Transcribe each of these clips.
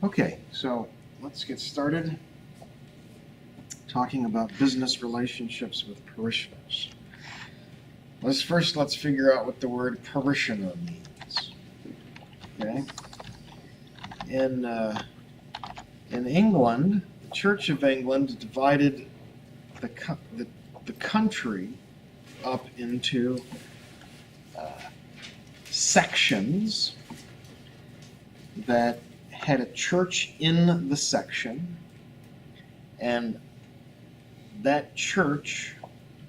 Okay, so let's get started talking about business relationships with parishioners. Let's figure out what the word parishioner means. Okay, in England, the Church of England divided the country up into sections that had a church in the section, and that church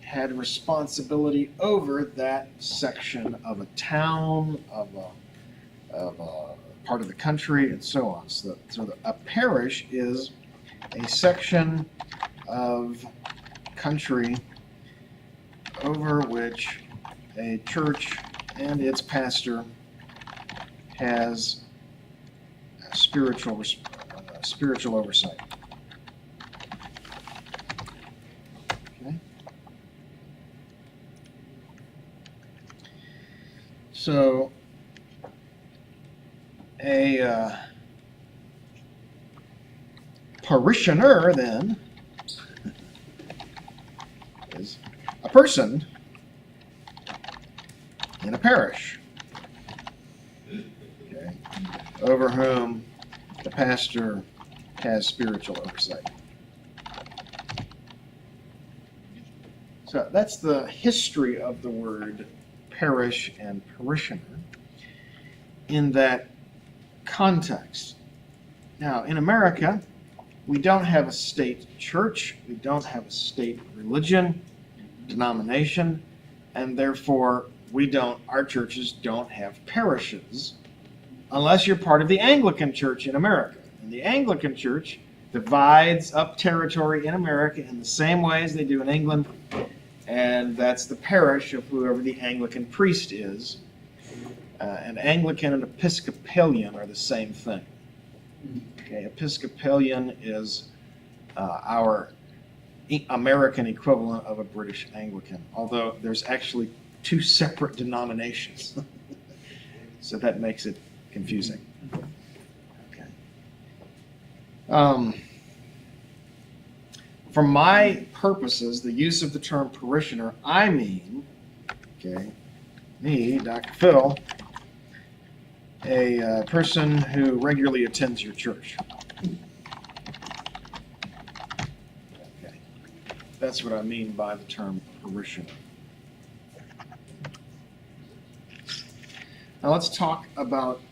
had responsibility over that section of a town, of a part of the country, and so on. So a parish is a section of country over which a church and its pastor has spiritual oversight. Okay. So a parishioner then is a person in a parish, okay, over whom the pastor has spiritual oversight. So that's the history of the word parish and parishioner in that context. Now, in America, we don't have a state church, we don't have a state religion, denomination, and therefore our churches don't have parishes unless you're part of the Anglican Church in America. And the Anglican Church divides up territory in America in the same way as they do in England, and that's the parish of whoever the Anglican priest is. And Anglican and Episcopalian are the same thing. Okay, Episcopalian is our American equivalent of a British Anglican, although there's actually two separate denominations. So that makes it confusing. Okay. For my purposes, the use of the term parishioner, I mean, okay, me, Dr. Phil, a person who regularly attends your church. Okay. That's what I mean by the term parishioner. Now let's talk about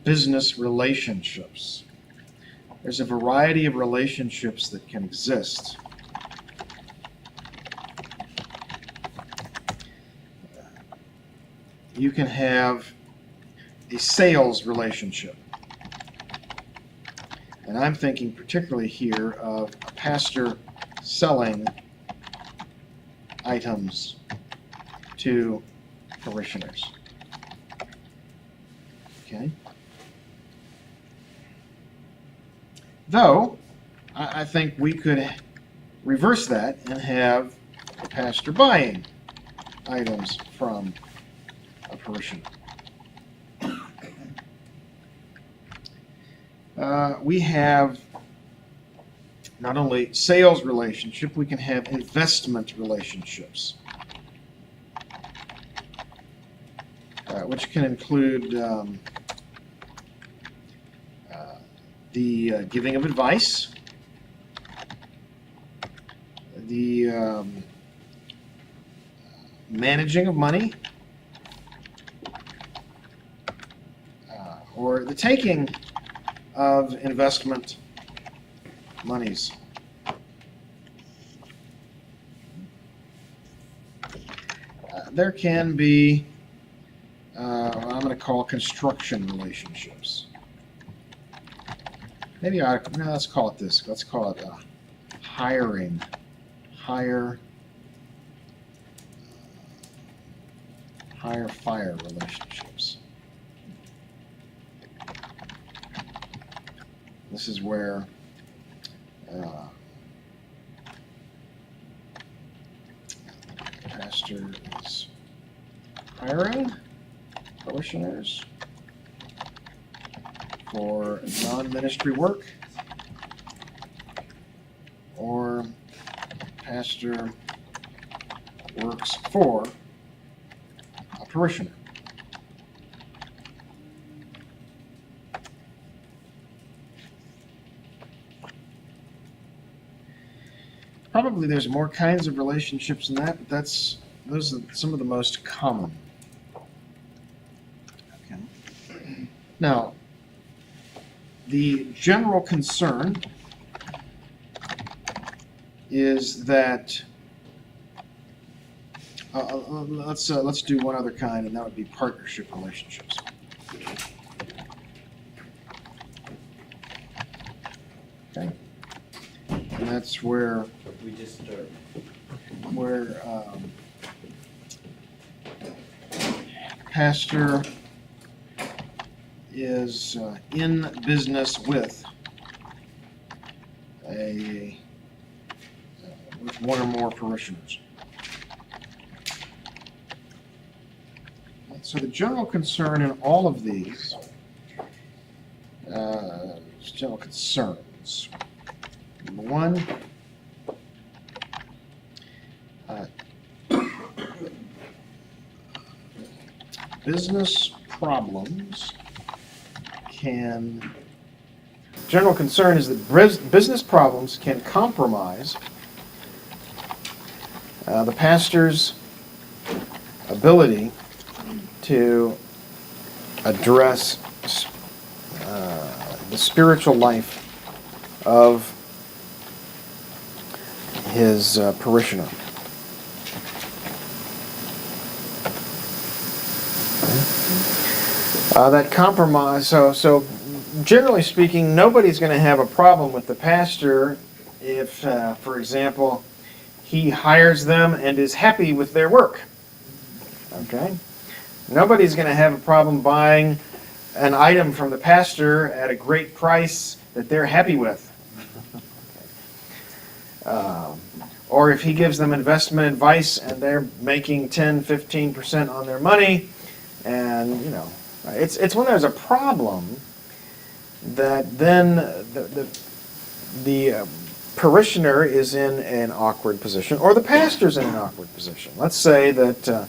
business relationships. There's a variety of relationships that can exist. You can have a sales relationship. And I'm thinking particularly here of a pastor selling items to parishioners. Okay. Though, I think we could reverse that and have a pastor buying items from a parishioner. We have not only sales relationship, we can have investment relationships, which can include the giving of advice, the managing of money, or the taking of investment monies. There can be what I'm going to call construction relationships. Maybe let's call it this. Let's call it hire fire relationships. This is where pastor is hiring parishioners for non-ministry work, or pastor works for a parishioner. Probably there's more kinds of relationships than that, but those are some of the most common. Okay. Now, the general concern is that let's do one other kind, and that would be partnership relationships. Okay, and that's where we just started. Pastor is in business with one or more parishioners. So the general concern in all of these general concerns. Number one, business problems general concern is that business problems can compromise the pastor's ability to address the spiritual life of his parishioner. That compromise, so generally speaking, nobody's going to have a problem with the pastor if, for example, he hires them and is happy with their work. Okay? Nobody's going to have a problem buying an item from the pastor at a great price that they're happy with. Or if he gives them investment advice and they're making 10, 15% on their money, and, you know, it's when there's a problem that then the parishioner is in an awkward position, or the pastor's in an awkward position. Let's say that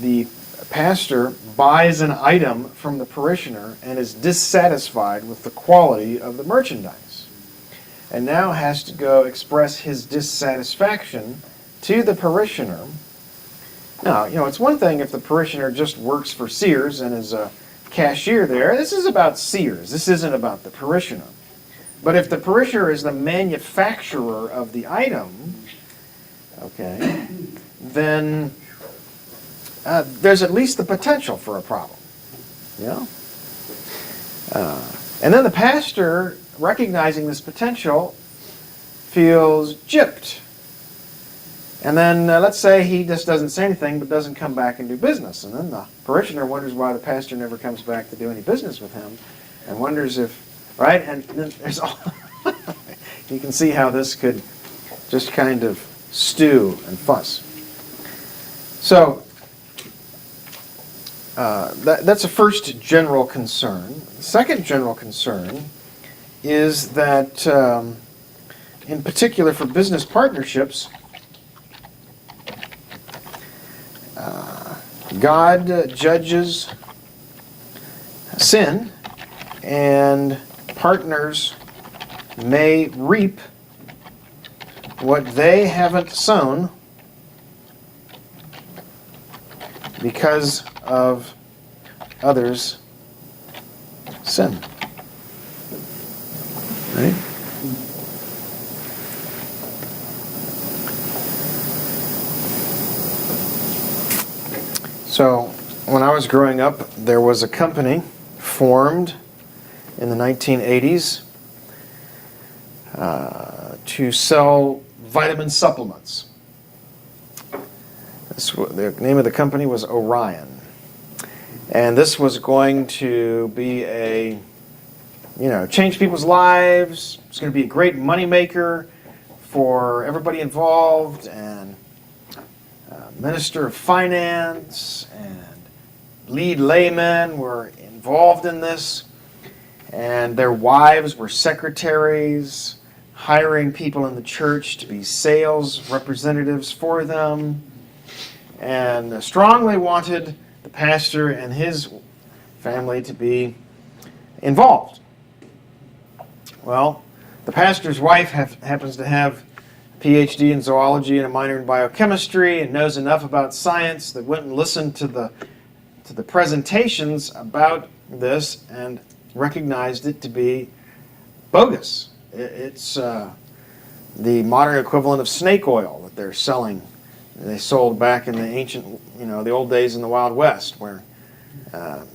the pastor buys an item from the parishioner and is dissatisfied with the quality of the merchandise, and now has to go express his dissatisfaction to the parishioner. Now, you know, it's one thing if the parishioner just works for Sears and is a cashier there. This is about Sears. This isn't about the parishioner. But if the parishioner is the manufacturer of the item, okay, then there's at least the potential for a problem. You know? And then the pastor, recognizing this potential, feels gypped. And then let's say he just doesn't say anything but doesn't come back and do business. And then the parishioner wonders why the pastor never comes back to do any business with him, and wonders if, right? And then there's all, you can see how this could just kind of stew and fuss. So that's a first general concern. The second general concern is that, in particular for business partnerships, God judges sin, and partners may reap what they haven't sown because of others' sin. Right? So, when I was growing up, there was a company formed in the 1980s to sell vitamin supplements. The name of the company was Orion. And this was going to be change people's lives. It's going to be a great moneymaker for everybody involved, and Minister of Finance and lead laymen were involved in this, and their wives were secretaries, hiring people in the church to be sales representatives for them, and strongly wanted the pastor and his family to be involved. Well, the pastor's wife happens to have a PhD in zoology and a minor in biochemistry and knows enough about science that went and listened to the presentations about this and recognized it to be bogus. It's the modern equivalent of snake oil that they're selling. They sold back in the ancient, the old days in the Wild West, where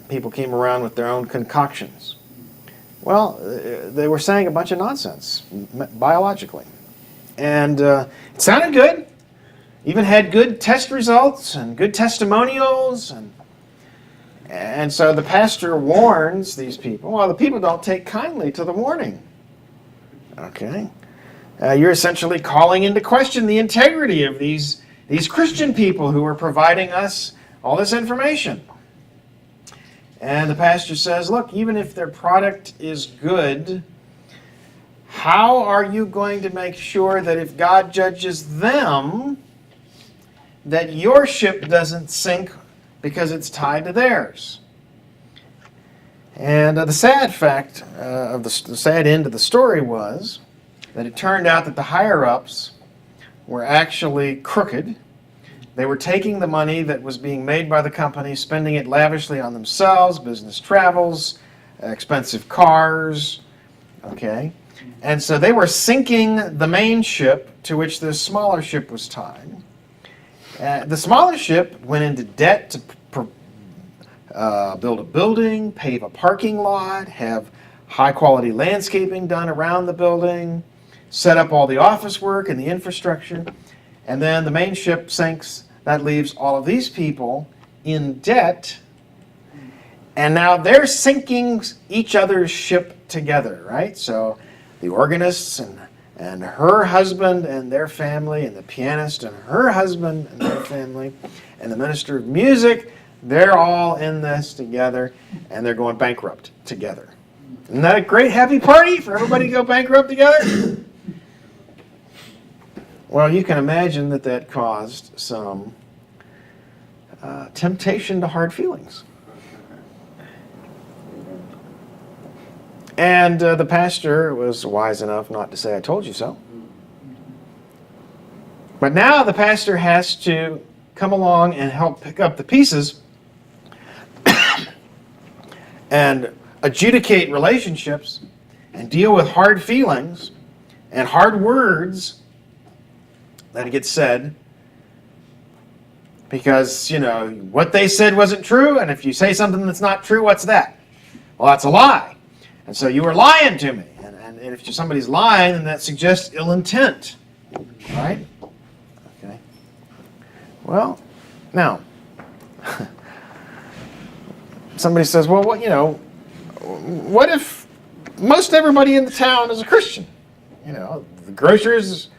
people came around with their own concoctions. Well, they were saying a bunch of nonsense, biologically. And it sounded good. Even had good test results and good testimonials. And so the pastor warns these people. Well, the people don't take kindly to the warning. Okay? You're essentially calling into question the integrity of these Christian people who are providing us all this information. And the pastor says, look, even if their product is good, how are you going to make sure that if God judges them, that your ship doesn't sink because it's tied to theirs? And the sad fact of the sad end of the story was that it turned out that the higher-ups were actually crooked. They were taking the money that was being made by the company, spending it lavishly on themselves, business travels, expensive cars, okay? And so they were sinking the main ship to which this smaller ship was tied. The smaller ship went into debt to build a building, pave a parking lot, have high-quality landscaping done around the building, set up all the office work and the infrastructure, and then the main ship sinks. That leaves all of these people in debt, and now they're sinking each other's ship together, right? So the organist and her husband and their family, and the pianist and her husband and their family, and the minister of music, they're all in this together, and they're going bankrupt together. Isn't that a great happy party for everybody to go bankrupt together? Well, you can imagine that caused some temptation to hard feelings. And the pastor was wise enough not to say, I told you so. But now the pastor has to come along and help pick up the pieces and adjudicate relationships and deal with hard feelings and hard words that get said, because, what they said wasn't true, and if you say something that's not true, what's that? Well, that's a lie. And so you were lying to me. And if somebody's lying, then that suggests ill intent. Right? Okay. Well, now, somebody says, well, what if most everybody in the town is a Christian? The grocer is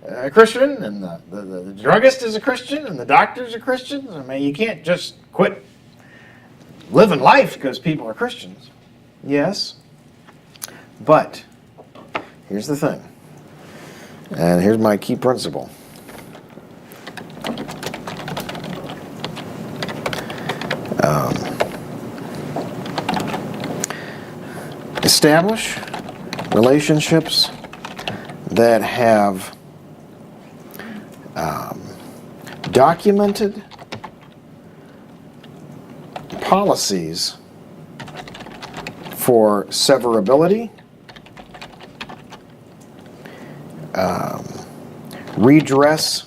a Christian, and the druggist is a Christian, and the doctor's a Christian. I mean, you can't just quit living life because people are Christians. Yes, but here's the thing, and here's my key principle. Establish relationships that have documented policies for severability, redress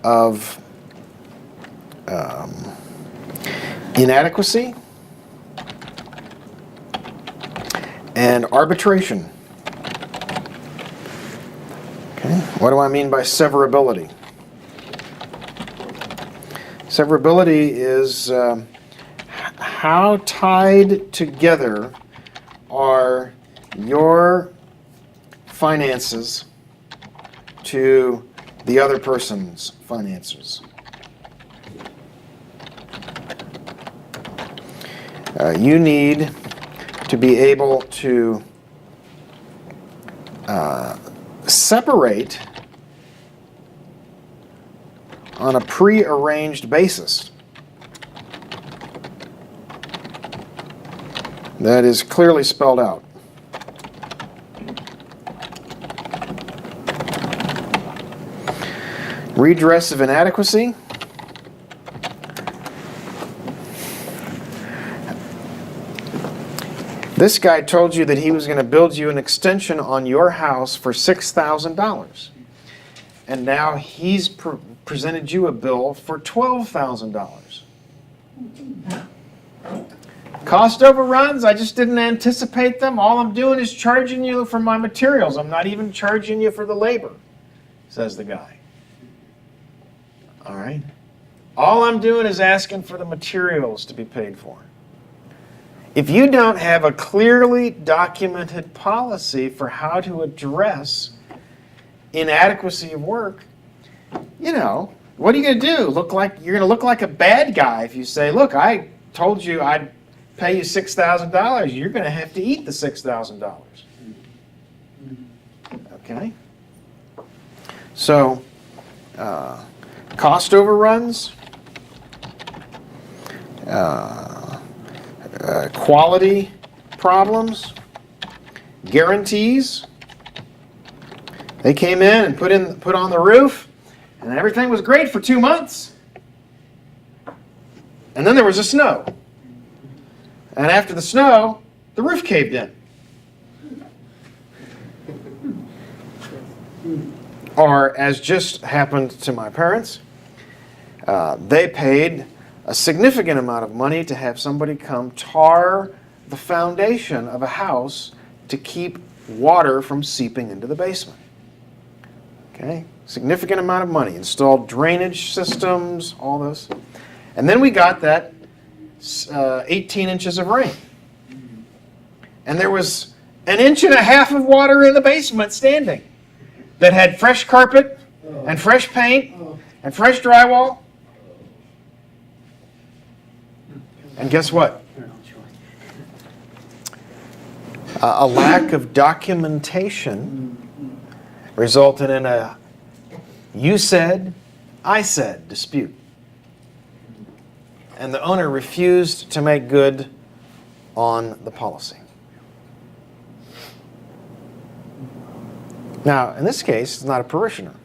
of inadequacy, and arbitration. Okay, what do I mean by severability? Severability is how tied together are your finances to the other person's finances. you need to be able to separate on a prearranged basis. That is clearly spelled out. Redress of inadequacy. This guy told you that he was going to build you an extension on your house for $6,000. And now he's presented you a bill for $12,000. Cost overruns, I just didn't anticipate them. All I'm doing is charging you for my materials. I'm not even charging you for the labor, says the guy. All right? All I'm doing is asking for the materials to be paid for. If you don't have a clearly documented policy for how to address inadequacy of work, you know, what are you going to do? You're going to look like a bad guy if you say, look, I told you I'd pay you $6,000. You're going to have to eat the $6,000. Okay? So, cost overruns, quality problems, guarantees. They came in and put on the roof, and everything was great for 2 months. And then there was a snow. And after the snow, the roof caved in. Or, as just happened to my parents, they paid a significant amount of money to have somebody come tar the foundation of a house to keep water from seeping into the basement. Okay? Significant amount of money. Installed drainage systems, all this. And then we got that 18 inches of rain. And there was 1.5 inches of water in the basement standing that had fresh carpet and fresh paint and fresh drywall. And guess what? A lack of documentation resulted in a you said, I said dispute. And the owner refused to make good on the policy. Now, in this case, it's not a parishioner.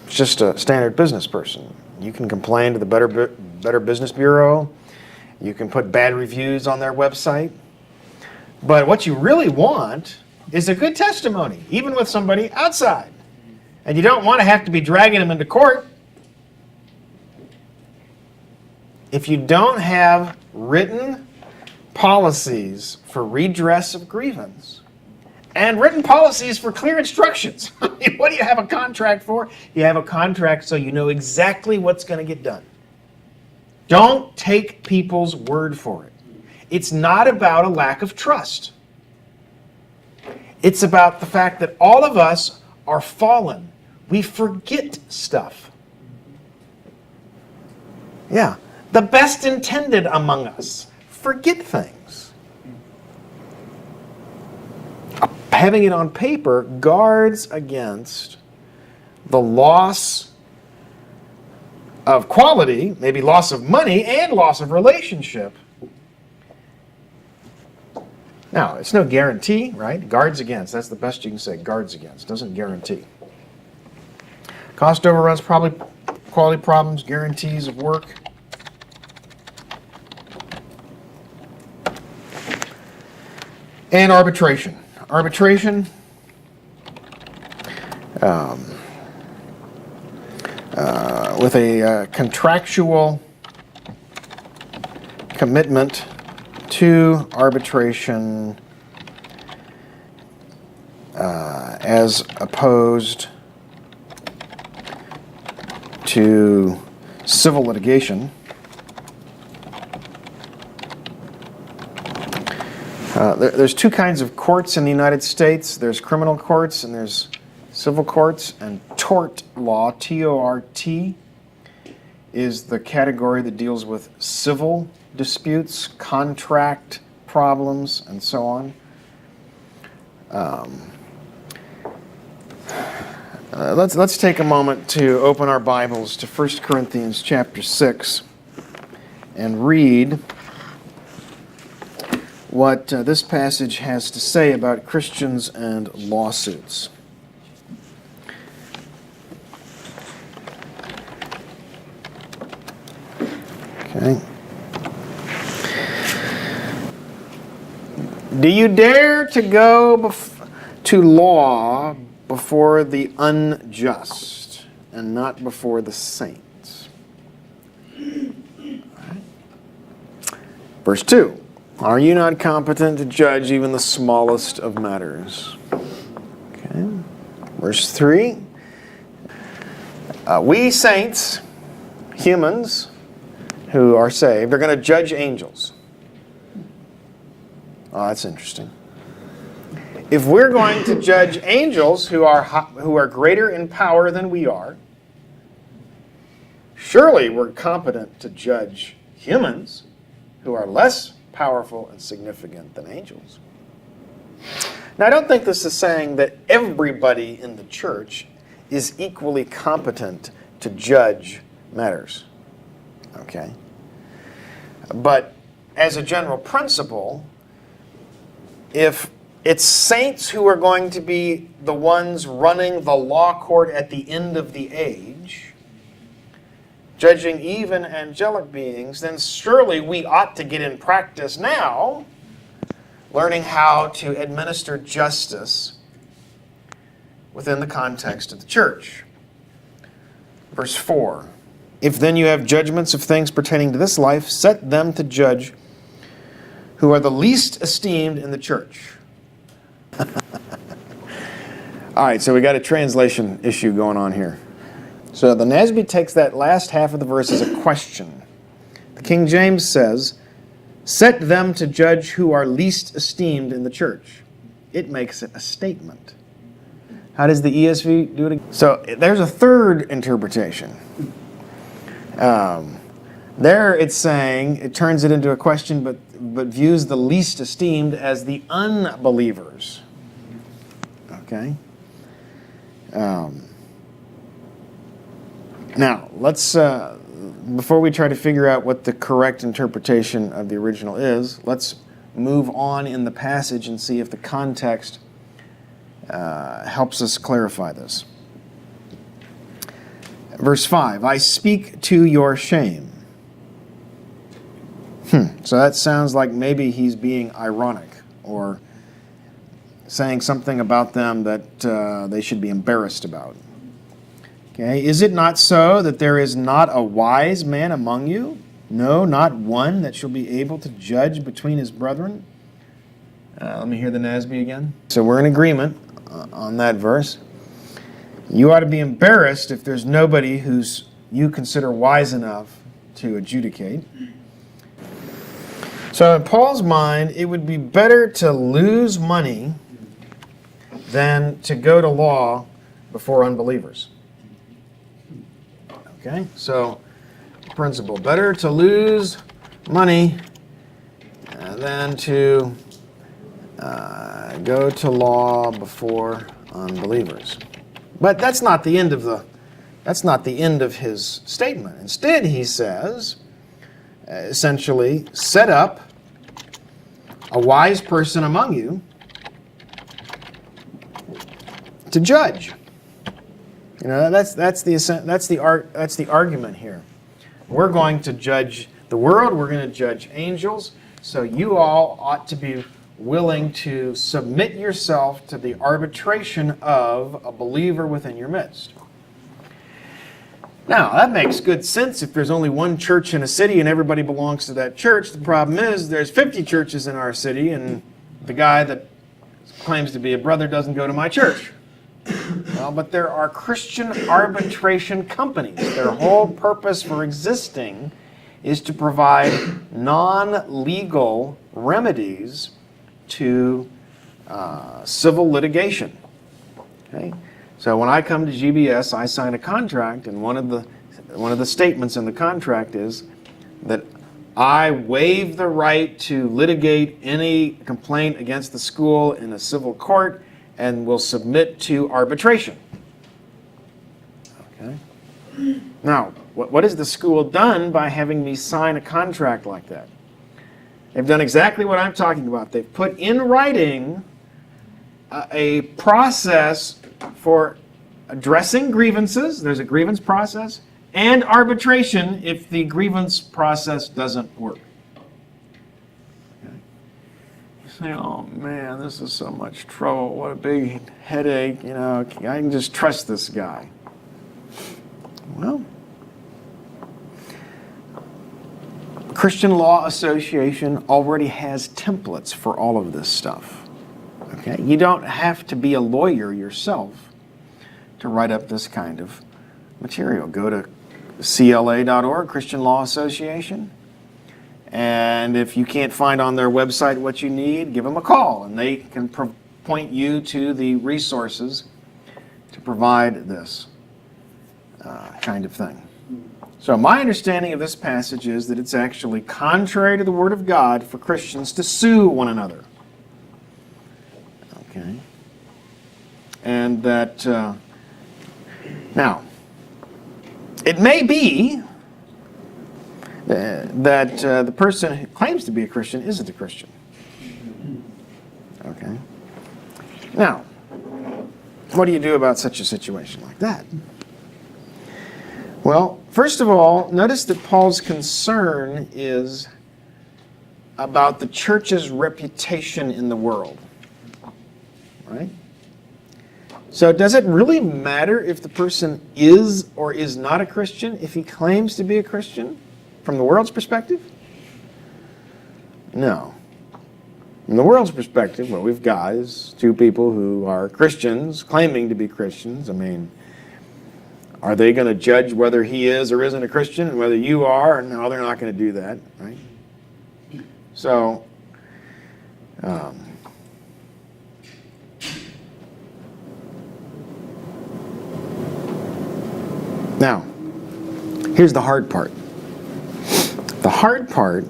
It's just a standard business person. You can complain to the Better Business Bureau. You can put bad reviews on their website. But what you really want is a good testimony, even with somebody outside. And you don't want to have to be dragging them into court. If you don't have written policies for redress of grievance and written policies for clear instructions, what do you have a contract for? You have a contract so you know exactly what's going to get done. Don't take people's word for it. It's not about a lack of trust. It's about the fact that all of us are fallen. We forget stuff. Yeah. The best intended among us forget things. Having it on paper guards against the loss of quality, maybe loss of money, and loss of relationship. Now, it's no guarantee, right? Guards against. That's the best you can say. Guards against. Doesn't guarantee. Cost overruns, probably quality problems, guarantees of work. And arbitration. Arbitration with a contractual commitment to arbitration as opposed to civil litigation. There's two kinds of courts in the United States. There's criminal courts and there's civil courts. And tort law, T-O-R-T, is the category that deals with civil disputes, contract problems, and so on. Let's take a moment to open our Bibles to 1 Corinthians chapter 6 and read what this passage has to say about Christians and lawsuits. Okay. Do you dare to go to law before the unjust and not before the saints? Verse 2. Are you not competent to judge even the smallest of matters? Okay. Verse 3. We saints, humans who are saved, are going to judge angels. Oh, that's interesting. If we're going to judge angels who are greater in power than we are, surely we're competent to judge humans who are less powerful and significant than angels. Now, I don't think this is saying that everybody in the church is equally competent to judge matters. Okay? But as a general principle, if it's saints who are going to be the ones running the law court at the end of the age, judging even angelic beings, then surely we ought to get in practice now, learning how to administer justice within the context of the church. Verse 4. If then you have judgments of things pertaining to this life, set them to judge who are the least esteemed in the church. All right, so we got a translation issue going on here. So the NASB takes that last half of the verse as a question. The King James says, set them to judge who are least esteemed in the church. It makes it a statement. How does the ESV do it? So there's a third interpretation. There it's saying, it turns it into a question, but views the least esteemed as the unbelievers. Okay? Now, let's, before we try to figure out what the correct interpretation of the original is, let's move on in the passage and see if the context helps us clarify this. Verse 5, I speak to your shame. So that sounds like maybe he's being ironic or saying something about them that they should be embarrassed about. Okay, is it not so that there is not a wise man among you? No, not one that shall be able to judge between his brethren? Let me hear the NASB again. So we're in agreement on that verse. You ought to be embarrassed if there's nobody who's you consider wise enough to adjudicate. So in Paul's mind, it would be better to lose money than to go to law before unbelievers. Okay, so principle, better to lose money than to go to law before unbelievers. But that's not the end of his statement. Instead, he says, essentially, set up a wise person among you to judge. You know, that's the argument here. We're going to judge the world. We're going to judge angels. So you all ought to be willing to submit yourself to the arbitration of a believer within your midst. Now, that makes good sense if there's only one church in a city and everybody belongs to that church. The problem is there's 50 churches in our city and the guy that claims to be a brother doesn't go to my church. Well, but there are Christian arbitration companies. Their whole purpose for existing is to provide non-legal remedies to civil litigation. Okay? So when I come to GBS, I sign a contract, and one of the statements in the contract is that I waive the right to litigate any complaint against the school in a civil court and will submit to arbitration. Okay. Now, what has the school done by having me sign a contract like that? They've done exactly what I'm talking about. They've put in writing a process for addressing grievances. There's a grievance process, and arbitration if the grievance process doesn't work. Okay. You say, oh man, this is so much trouble. What a big headache. You know, I can just trust this guy. Well, Christian Law Association already has templates for all of this stuff. Okay? You don't have to be a lawyer yourself to write up this kind of material. Go to CLA.org, Christian Law Association, and if you can't find on their website what you need, give them a call, and they can point you to the resources to provide this kind of thing. So my understanding of this passage is that it's actually contrary to the Word of God for Christians to sue one another. Okay? And that, now, it may be that the person who claims to be a Christian isn't a Christian. Okay? Now, what do you do about such a situation like that? Well, first of all, notice that Paul's concern is about the church's reputation in the world. Right? So does it really matter if the person is or is not a Christian if he claims to be a Christian from the world's perspective? No. From the world's perspective, what we've got is two people who are Christians claiming to be Christians. I mean, are they going to judge whether he is or isn't a Christian and whether you are? No, they're not going to do that, right? So, now, here's the hard part. The hard part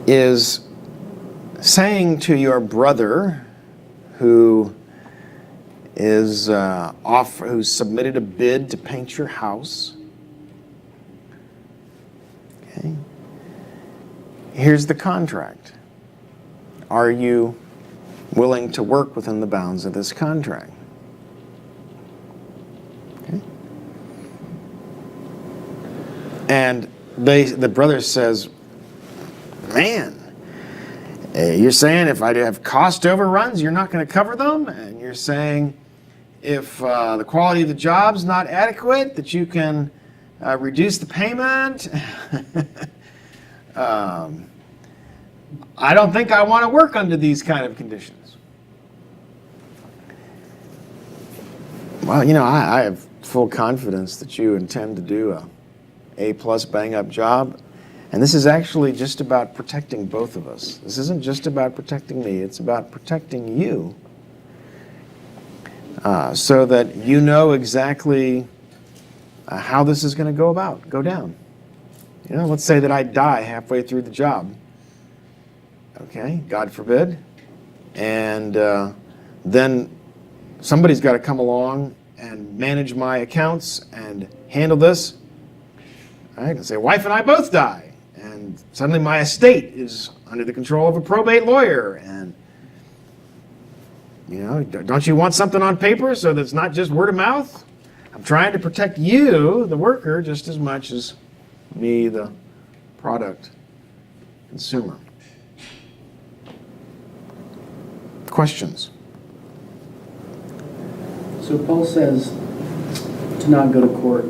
is saying to your brother who is who's submitted a bid to paint your house. Okay. Here's the contract. Are you willing to work within the bounds of this contract? Okay. And the brother says, man, you're saying if I have cost overruns, you're not going to cover them? And you're saying if the quality of the job's not adequate, that you can reduce the payment? I don't think I want to work under these kind of conditions. Well, you know, I have full confidence that you intend to do a A+ bang-up job. And this is actually just about protecting both of us. This isn't just about protecting me. It's about protecting you so that you know exactly how this is going to go down. You know, let's say that I die halfway through the job. Okay, God forbid. And then somebody's got to come along and manage my accounts and handle this. All right, let's say wife and I both die. And suddenly my estate is under the control of a probate lawyer. And, you know, don't you want something on paper so that it's not just word of mouth? I'm trying to protect you, the worker, just as much as me, the product consumer. Questions? So Paul says to not go to court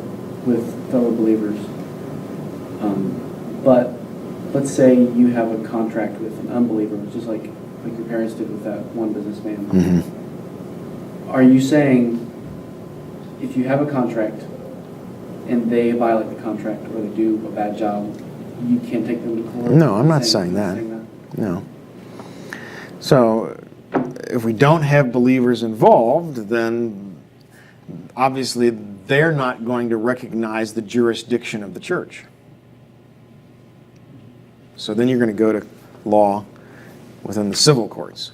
with fellow believers. But let's say you have a contract with an unbeliever, just like your parents did with that one businessman. Mm-hmm. Are you saying if you have a contract and they violate the contract or they do a bad job, you can't take them to court? No, I'm not saying that. No. So if we don't have believers involved, then obviously they're not going to recognize the jurisdiction of the church. So then you're going to go to law within the civil courts.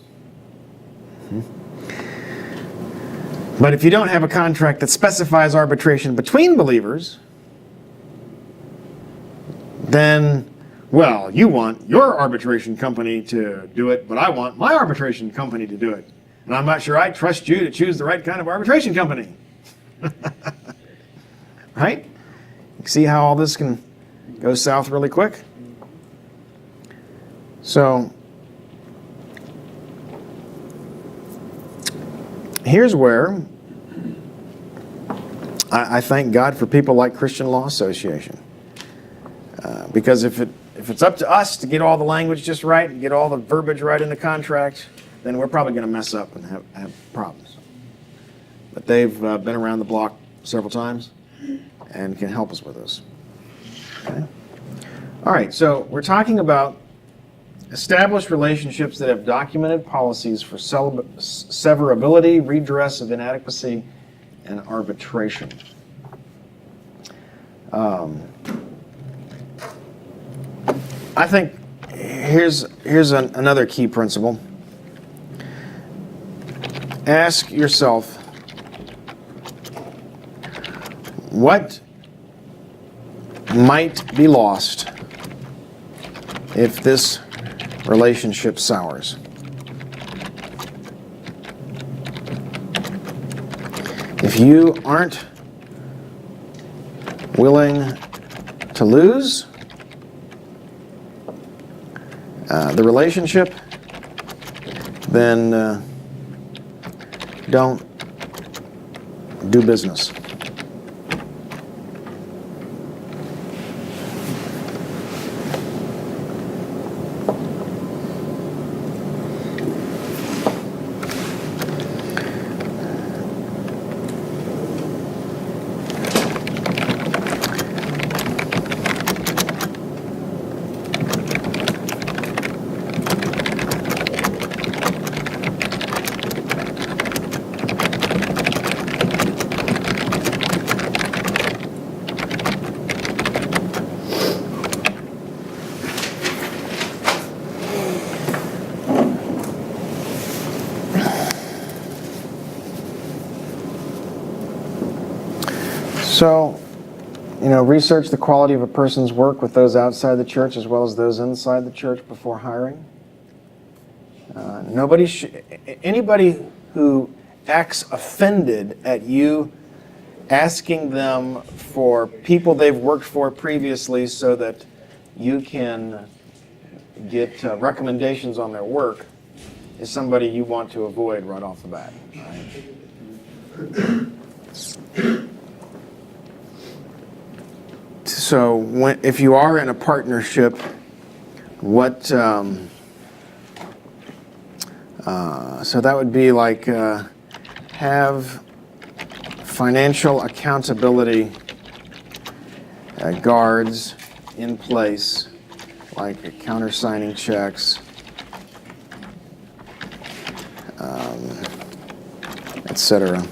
But if you don't have a contract that specifies arbitration between believers, then, well, you want your arbitration company to do it, but I want my arbitration company to do it. And I'm not sure I trust you to choose the right kind of arbitration company. Right? You see how all this can go south really quick? So, here's where I thank God for people like Christian Law Association. Because if it's up to us to get all the language just right and get all the verbiage right in the contract, then we're probably going to mess up and have problems. But they've been around the block several times and can help us with this. Okay? All right, so we're talking about established relationships that have documented policies for severability, redress of inadequacy, and arbitration. I think here's another key principle. Ask yourself, what might be lost if this relationship sours? If you aren't willing to lose the relationship, then don't do business. So, research the quality of a person's work with those outside the church as well as those inside the church before hiring. Anybody who acts offended at you asking them for people they've worked for previously so that you can get recommendations on their work is somebody you want to avoid right off the bat. Right? So if you are in a partnership, so that would be like have financial accountability guards in place, like countersigning checks, etc.,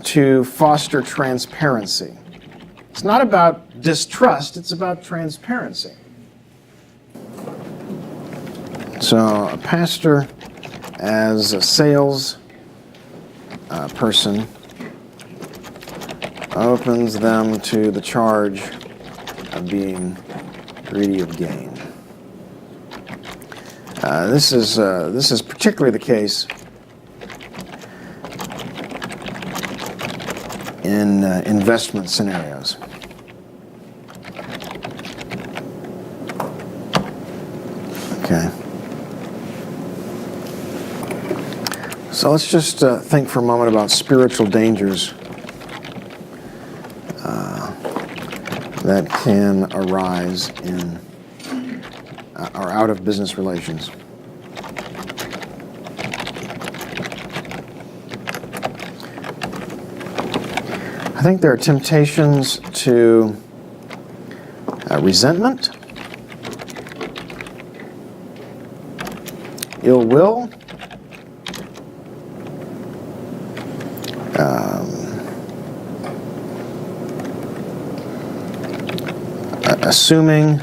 to foster transparency. It's not about distrust, it's about transparency. So a pastor, as a sales person, opens them to the charge of being greedy of gain. This is particularly the case in investment scenarios. Okay. So let's just think for a moment about spiritual dangers that can arise in or out of business relations. I think there are temptations to resentment, ill will, assuming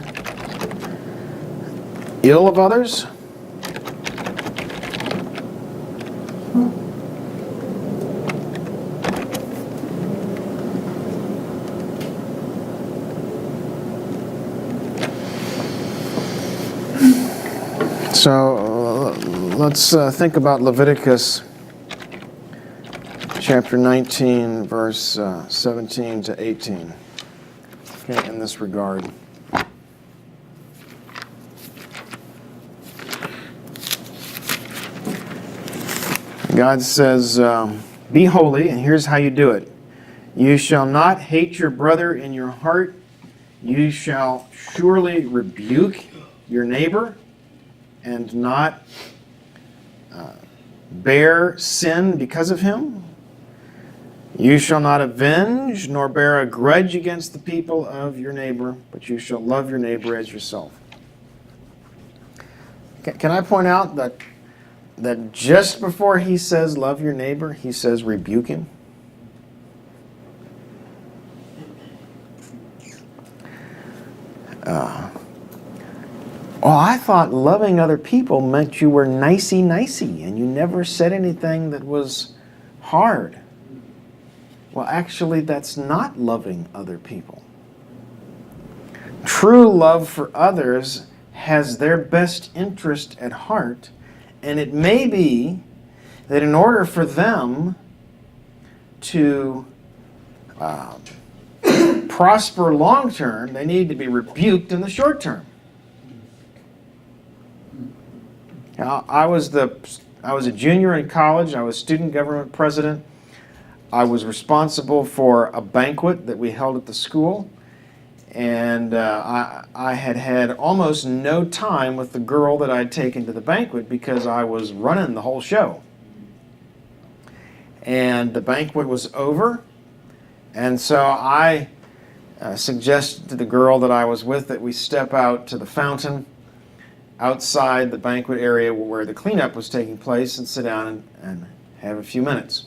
ill of others. So let's think about Leviticus chapter 19, verse 17 to 18. Okay, in this regard. God says, be holy, and here's how you do it. You shall not hate your brother in your heart. You shall surely rebuke your neighbor and not bear sin because of him. You shall not avenge nor bear a grudge against the people of your neighbor, but you shall love your neighbor as yourself. Can I point out that just before he says love your neighbor, he says rebuke him? Oh, I thought loving other people meant you were nicey-nicey and you never said anything that was hard. Well, actually, that's not loving other people. True love for others has their best interest at heart, and it may be that in order for them to prosper long term, they need to be rebuked in the short term. Now, I was a junior in college. I was student government president. I was responsible for a banquet that we held at the school, and I had had almost no time with the girl that I'd taken to the banquet because I was running the whole show. And the banquet was over, and so I suggested to the girl that I was with that we step out to the fountain outside the banquet area where the cleanup was taking place and sit down and have a few minutes.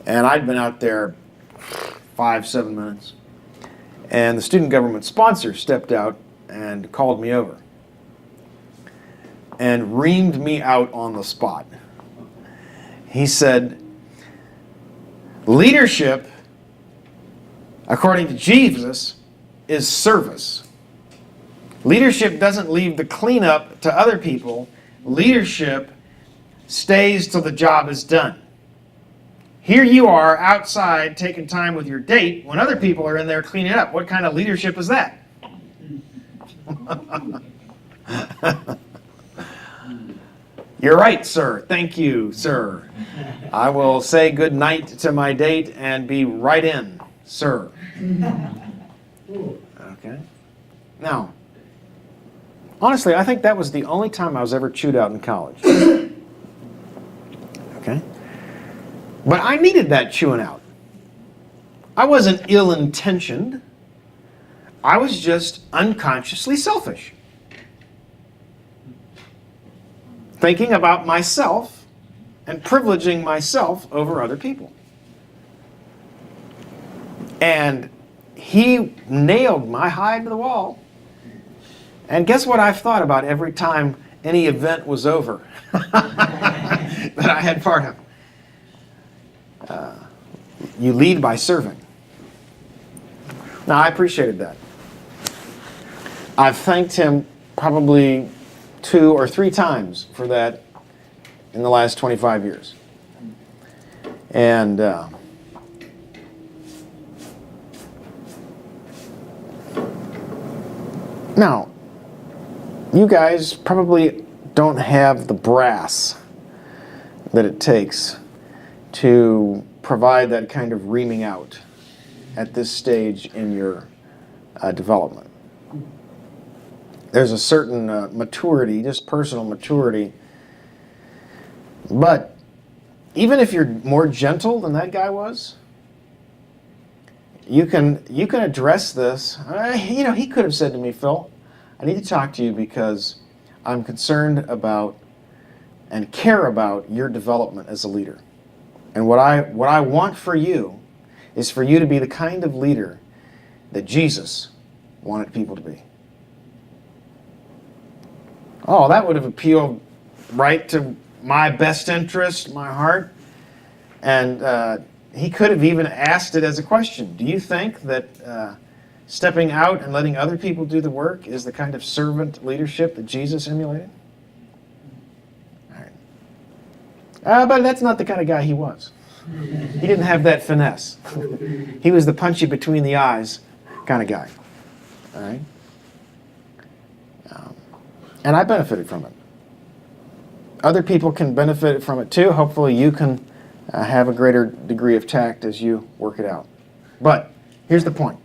And I'd been out there 5-7 minutes. And the student government sponsor stepped out and called me over and reamed me out on the spot. He said, leadership, according to Jesus, is service. Leadership doesn't leave the cleanup to other people. Leadership stays till the job is done. Here you are outside taking time with your date when other people are in there cleaning up. What kind of leadership is that? You're right, sir. Thank you, sir. I will say good night to my date and be right in, sir. Okay. Now, honestly, I think that was the only time I was ever chewed out in college. Okay? But I needed that chewing out. I wasn't ill-intentioned. I was just unconsciously selfish. Thinking about myself and privileging myself over other people. And he nailed my hide to the wall. And guess what I've thought about every time any event was over that I had part of? You lead by serving. Now, I appreciated that. I've thanked him probably 2 or 3 times for that in the last 25 years. And now, you guys probably don't have the brass that it takes to provide that kind of reaming out at this stage in your development. There's a certain maturity, just personal maturity. But even if you're more gentle than that guy was, you can address this. He could have said to me, Phil, I need to talk to you because I'm concerned about and care about your development as a leader. And what I want for you is for you to be the kind of leader that Jesus wanted people to be. Oh, that would have appealed right to my best interest, my heart. And he could have even asked it as a question. Do you think that stepping out and letting other people do the work is the kind of servant leadership that Jesus emulated? All right. But that's not the kind of guy he was. He didn't have that finesse. He was the punchy between the eyes kind of guy. All right? And I benefited from it. Other people can benefit from it too. Hopefully you can have a greater degree of tact as you work it out. But here's the point.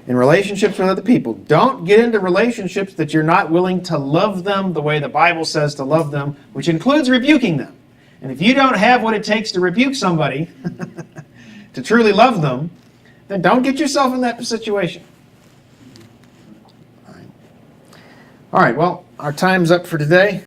In relationships with other people, don't get into relationships that you're not willing to love them the way the Bible says to love them, which includes rebuking them. And if you don't have what it takes to rebuke somebody, to truly love them, then don't get yourself in that situation. All right, well, our time's up for today.